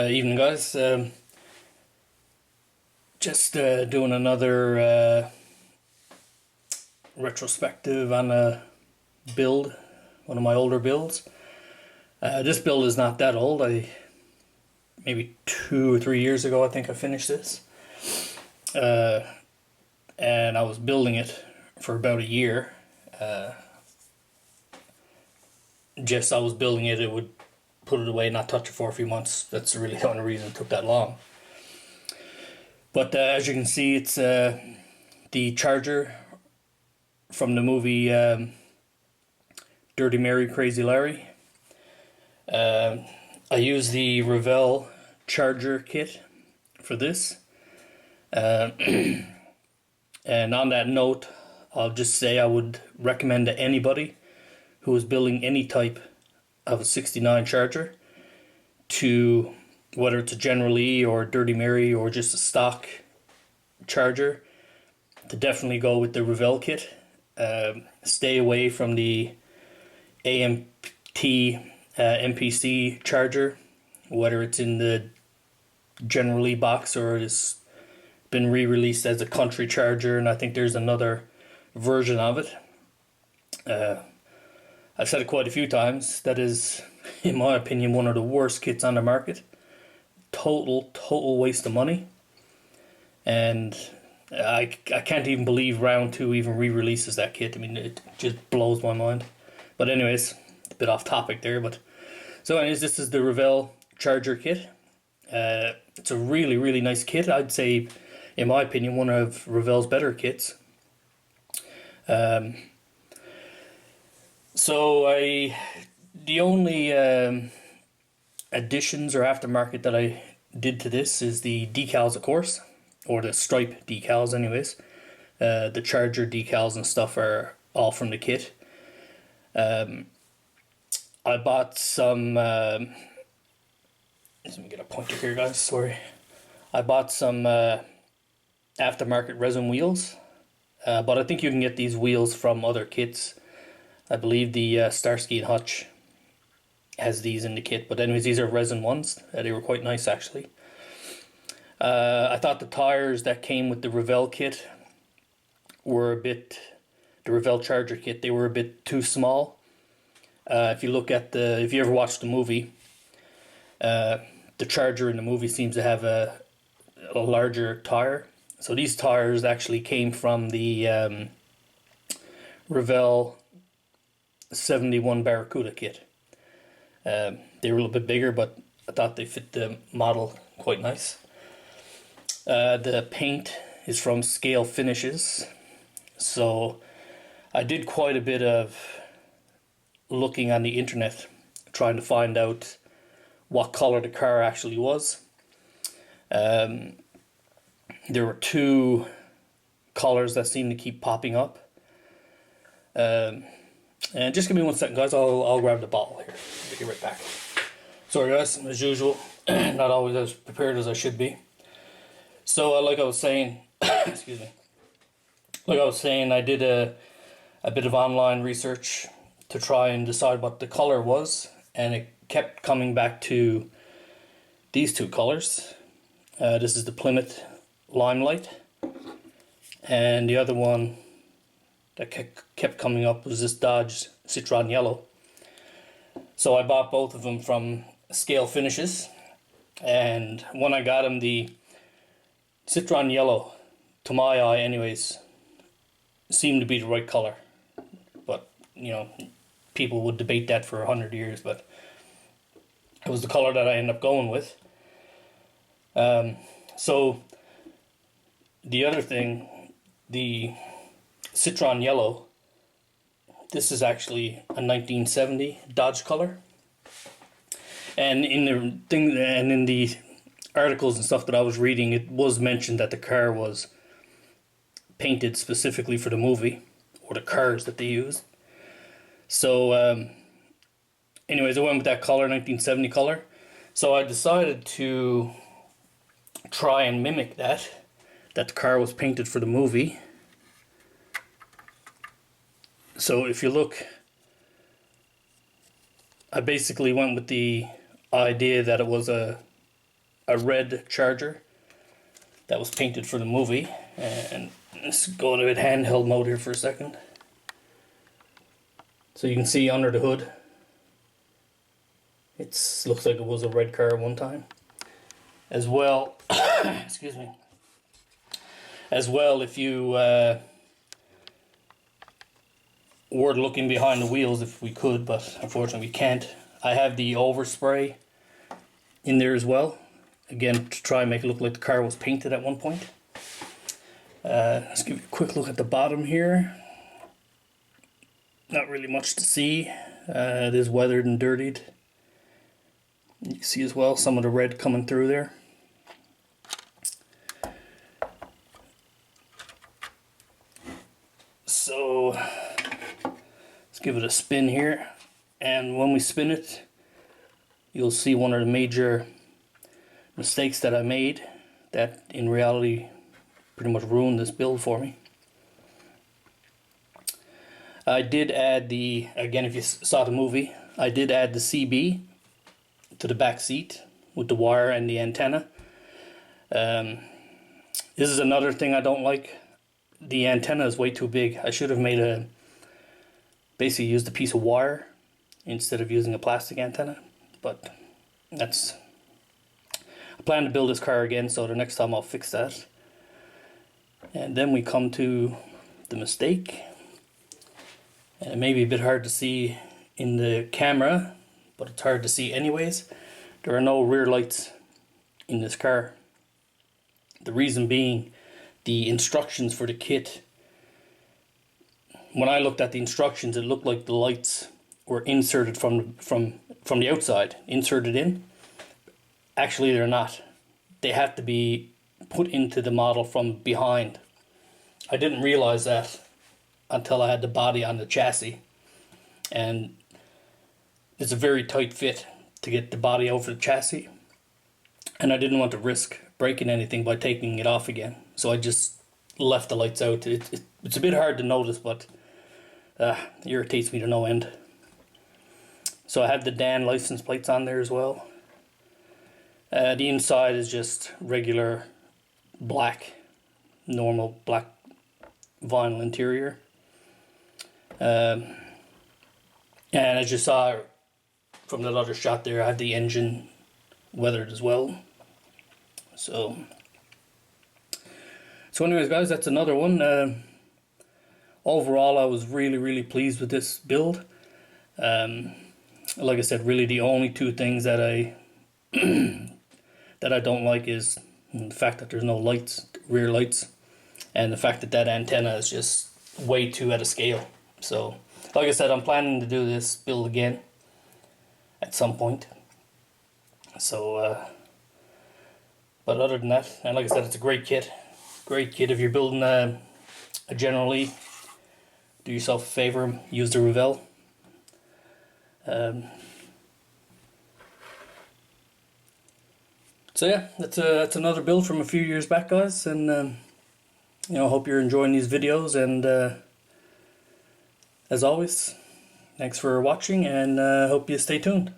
Evening, guys. Just doing another retrospective on a build, one of my older builds. This build is not that old. Maybe 2 or 3 years ago, I think I finished this. And I was building it for about a year. Just I was building it, it would put it away, not touch it for a few months. That's really the only reason it took that long. But as you can see, it's the charger from the movie Dirty Mary, Crazy Larry. I use the Revell charger kit for this. And on that note, I'll just say I would recommend to anybody who is building any type of a 69 charger, to whether it's a General E or Dirty Mary or just a stock charger, to definitely go with the Revell kit. Stay away from the AMT MPC charger, whether it's in the General E box or it's been re-released as a country charger, and I think there's another version of it. I've said it quite a few times, that is, in my opinion, one of the worst kits on the market. Total waste of money. And I can't even believe Round 2 even re-releases that kit. I mean, it just blows my mind. But anyways, a bit off topic there. So anyways, this is the Revell charger kit. It's a really nice kit. I'd say, in my opinion, one of Revell's better kits. The only additions or aftermarket that I did to this is the decals, of course, or the stripe decals anyways. The charger decals and stuff are all from the kit. I bought some, let me get a pointer here, guys, sorry. I bought some aftermarket resin wheels, but I think you can get these wheels from other kits. I believe the Starsky and Hutch has these in the kit, but anyways, these are resin ones. They were quite nice, actually. I thought the tires that came with the Revell kit were the Revell charger kit, they were a bit too small. If you ever watched the movie, the charger in the movie seems to have a larger tire. So these tires actually came from the Revell 71 Barracuda kit. They were a little bit bigger, but I thought they fit the model quite nice. The paint is from Scale Finishes, so I did quite a bit of looking on the internet trying to find out what color the car actually was. There were two colors that seemed to keep popping up. And just give me 1 second, guys. I'll grab the bottle here. I'll be right back. Sorry, guys. As usual, not always as prepared as I should be. So, like I was saying, excuse me. Like I was saying, I did a bit of online research to try and decide what the color was, and it kept coming back to these two colors. This is the Plymouth Limelight, and the other one that kept coming up was this Dodge Citron Yellow. So I bought both of them from Scale Finishes, and when I got them, the Citron Yellow, to my eye anyways, seemed to be the right color. But, you know, people would debate that for 100 years, but it was the color that I ended up going with. So the other thing, the Citron Yellow, this is actually a 1970 Dodge color, and in the articles and stuff that I was reading, it was mentioned that the car was painted specifically for the movie, or the cars that they used. So anyways, I went with that color, 1970 color. So I decided to try and mimic that the car was painted for the movie. So if you look, I basically went with the idea that it was a a red Charger that was painted for the movie. And let's go to it handheld mode here for a second. So you can see under the hood, it looks like it was a red car one time. As well, excuse me. As well, if you were looking behind the wheels, if we could, but unfortunately we can't. I have the overspray in there as well. Again, to try and make it look like the car was painted at one point. Let's give you a quick look at the bottom here. Not really much to see. It is weathered and dirtied. You can see as well some of the red coming through there. So let's give it a spin here, and when we spin it, you'll see one of the major mistakes that I made that in reality pretty much ruined this build for me. I did add the, again if you saw the movie, I did add the CB to the back seat with the wire and the antenna. This is another thing I don't like. The antenna is way too big. I should have made basically used a piece of wire instead of using a plastic antenna, but that's, I plan to build this car again, so the next time I'll fix that. And then we come to the mistake, and it may be a bit hard to see in the camera, but it's hard to see anyways. There are no rear lights in this car. The reason being, the instructions for the kit, when I looked at the instructions, it looked like the lights were inserted from the outside, inserted in. Actually, they're not. They have to be put into the model from behind. I didn't realize that until I had the body on the chassis, and it's a very tight fit to get the body over the chassis, and I didn't want to risk breaking anything by taking it off again, so I just left the lights out. It's a bit hard to notice, but it irritates me to no end. So I have the Dan license plates on there as well. The inside is just regular black, normal black vinyl interior. And as you saw from that other shot there, I have the engine weathered as well. So anyways guys, that's another one. Overall I was really pleased with this build. Like I said, really the only two things that I that I don't like is the fact that there's no lights, rear lights, and the fact that that antenna is just way too out of scale. So like I said, I'm planning to do this build again at some point. So but other than that, and like I said, it's a great kit. Great kit if you're building a General Lee. Do yourself a favor, use the Revell. So yeah, that's another build from a few years back, guys, and you know, hope you're enjoying these videos, and as always, thanks for watching, and hope you stay tuned.